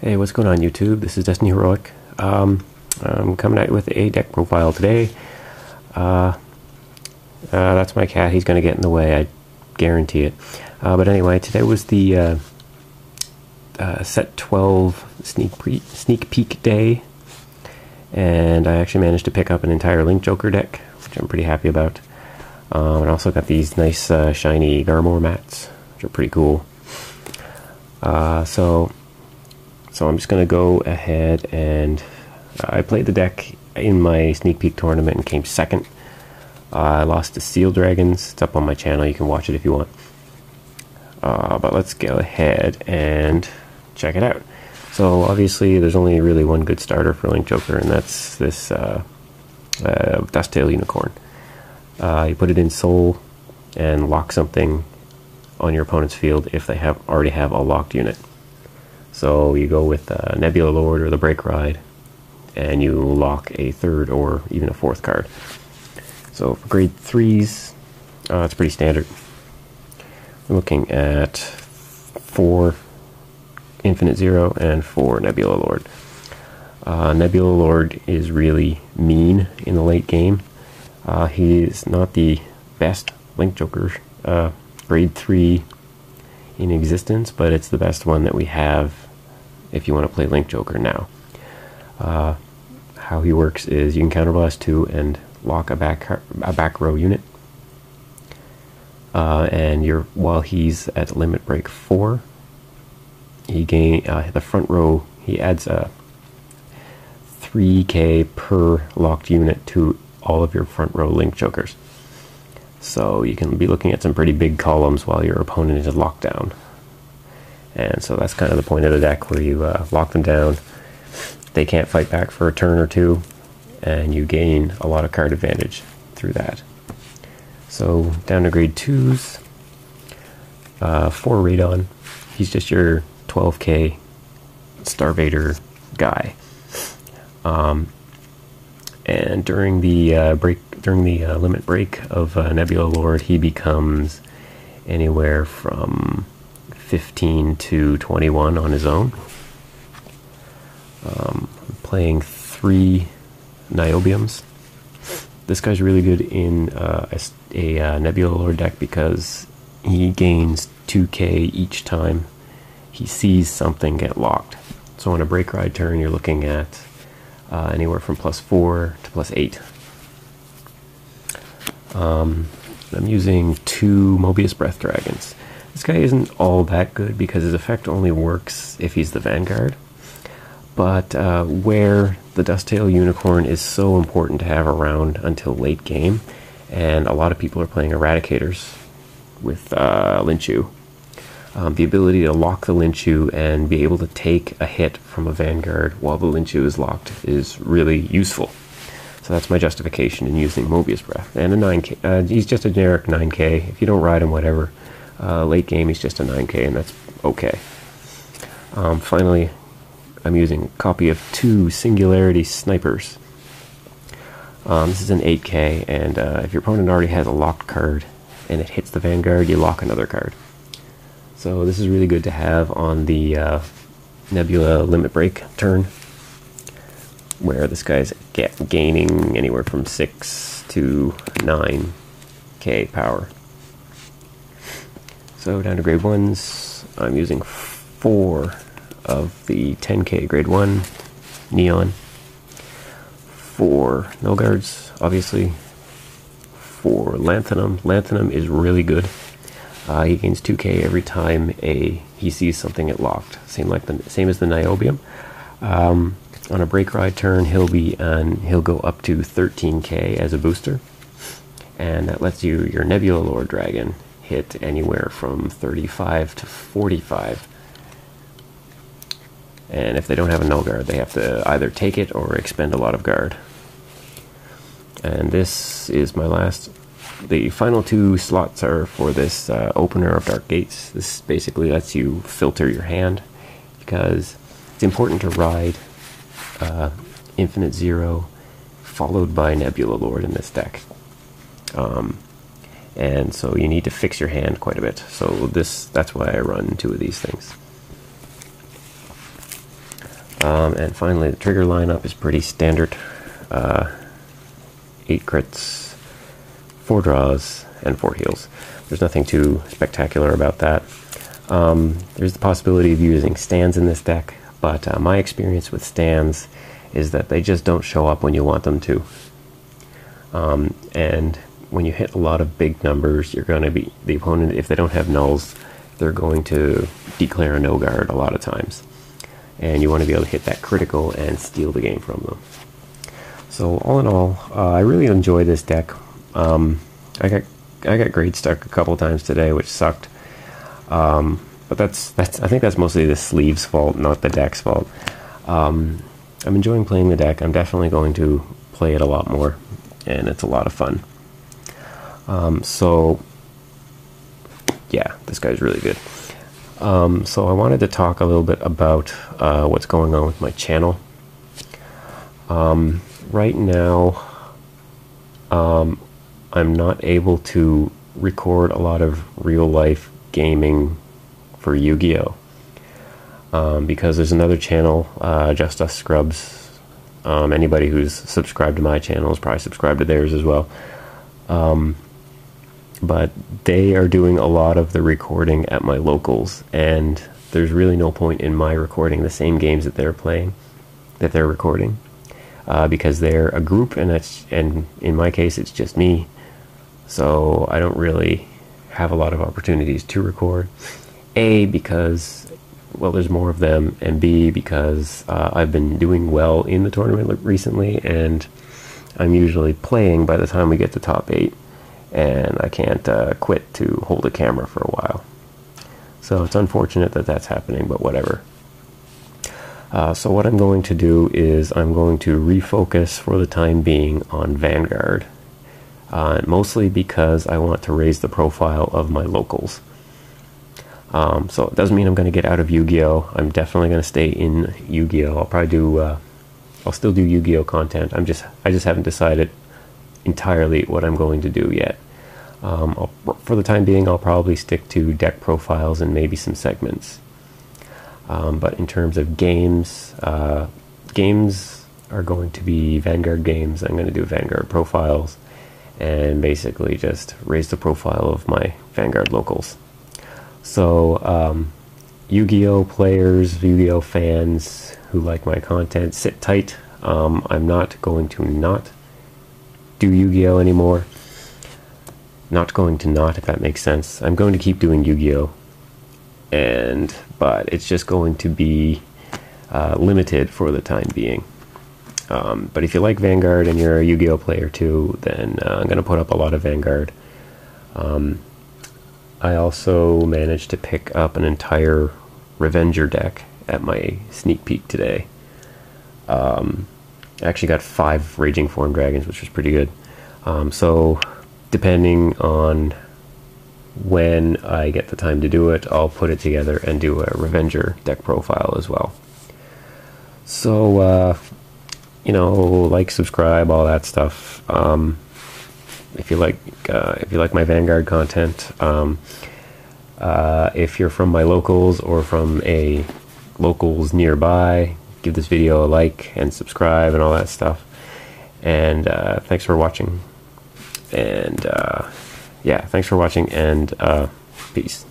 Hey, what's going on YouTube? This is Destiny Heroic. I'm coming at you with a deck profile today. That's my cat. He's going to get in the way, I guarantee it. But anyway, today was the set 12 sneak peek day, and I actually managed to pick up an entire Link Joker deck, which I'm pretty happy about. And I also got these nice shiny Garmor mats, which are pretty cool. So I'm just going to go ahead and I played the deck in my sneak peek tournament and came second. I lost to Steel Dragons. It's up on my channel. You can watch it if you want. But let's go ahead and check it out. So obviously there's only really one good starter for Link Joker, and that's this Dusttail Unicorn. You put it in Soul and lock something on your opponent's field if they already have a locked unit. So you go with Nebula Lord or the Break Ride, and you lock a third or even a fourth card. So for grade 3s, it's pretty standard. We're looking at 4 Infinite Zero and 4 Nebula Lord. Nebula Lord is really mean in the late game. He's not the best Link Joker grade 3 in existence, but it's the best one that we have if you want to play Link Joker now. How he works is you can counterblast 2 and lock a back row unit, and while he's at limit break 4, he the front row, he adds a 3k per locked unit to all of your front row Link Jokers. So you can be looking at some pretty big columns while your opponent is locked down. And so that's kind of the point of the deck, where you lock them down. They can't fight back for a turn or two, and you gain a lot of card advantage through that. So down to grade 2s, 4 Radon. He's just your 12k Star-vader guy. And during the limit break of Nebula Lord, he becomes anywhere from 15 to 21 on his own. Playing 3 Niobiums. This guy's really good in a Nebula Lord deck because he gains 2k each time he sees something get locked. So on a Break Ride turn, you're looking at anywhere from +4 to +8. I'm using 2 Mobius Breath Dragons. This guy isn't all that good because his effect only works if he's the Vanguard. But where the Dusttail Unicorn is so important to have around until late game, and a lot of people are playing Eradicators with Linchu, the ability to lock the Linchu and be able to take a hit from a Vanguard while the Linchu is locked is really useful. So that's my justification in using Mobius Breath. And a 9k, he's just a generic 9k. If you don't ride him, whatever. Late game, he's just a 9k, and that's okay. Finally, I'm using a copy of 2 Singularity Snipers. This is an 8k, and if your opponent already has a locked card and it hits the Vanguard, you lock another card. So this is really good to have on the Nebula limit break turn, where this guy's gaining anywhere from 6 to 9k power. So down to grade 1s, I'm using 4 of the 10k grade 1 Neon, 4 Nilguards, obviously, 4 Lanthanum. Lanthanum is really good. He gains 2k every time he sees something get locked. Same as the Niobium. On a Break Ride turn, he'll go up to 13k as a booster, and that lets your Nebula Lord Dragon hit anywhere from 35 to 45. And if they don't have a null guard, they have to either take it or expend a lot of guard. And this is my last. The final 2 slots are for this opener of Dark Gates. This basically lets you filter your hand, because it's important to ride Infinite Zero followed by Nebula Lord in this deck. And so you need to fix your hand quite a bit. So that's why I run 2 of these things. And finally, the trigger lineup is pretty standard. 8 crits, 4 draws, and 4 heals. There's nothing too spectacular about that. There's the possibility of using stands in this deck, but my experience with stands is that they just don't show up when you want them to. And when you hit a lot of big numbers, you're going to be, the opponent, if they don't have nulls, they're going to declare a no guard a lot of times. And you want to be able to hit that critical and steal the game from them. So all in all, I really enjoy this deck. I got grade stuck a couple times today, which sucked. But that's I think that's mostly the sleeve's fault, not the deck's fault. I'm enjoying playing the deck. I'm definitely going to play it a lot more, and it's a lot of fun. So yeah, this guy's really good. So I wanted to talk a little bit about what's going on with my channel. Right now, I'm not able to record a lot of real-life gaming for Yu-Gi-Oh! Because there's another channel, Just Us Scrubs. Anybody who's subscribed to my channel is probably subscribed to theirs as well. But they are doing a lot of the recording at my locals, and there's really no point in my recording the same games that they're playing, that they're recording, because they're a group, and in my case it's just me, so I don't really have a lot of opportunities to record. A, because, well, there's more of them, and B, because I've been doing well in the tournament recently, and I'm usually playing by the time we get to top 8. And I can't quit to hold a camera for a while. So it's unfortunate that that's happening, but whatever. So what I'm going to do is I'm going to refocus for the time being on Vanguard. Mostly because I want to raise the profile of my locals. So it doesn't mean I'm going to get out of Yu-Gi-Oh! I'm definitely going to stay in Yu-Gi-Oh! I'll probably do, I'll still do Yu-Gi-Oh! Content. I just haven't decided entirely what I'm going to do yet. For the time being, I'll probably stick to deck profiles and maybe some segments. But in terms of games, games are going to be Vanguard games. I'm going to do Vanguard profiles and basically just raise the profile of my Vanguard locals. So Yu-Gi-Oh! Players, Yu-Gi-Oh! Fans who like my content, sit tight. I'm not going to not do Yu-Gi-Oh! Anymore. Not going to not, if that makes sense. I'm going to keep doing Yu-Gi-Oh! But it's just going to be limited for the time being. But if you like Vanguard and you're a Yu-Gi-Oh! Player too, then I'm going to put up a lot of Vanguard. I also managed to pick up an entire Revenger deck at my sneak peek today. I actually got 5 Raging Form Dragons, which was pretty good. So depending on when I get the time to do it, I'll put it together and do a Revenger deck profile as well. So you know, like, subscribe, all that stuff. If you like my Vanguard content, if you're from my locals or from a locals nearby, give this video a like and subscribe and all that stuff. And thanks for watching. And yeah, thanks for watching, and peace.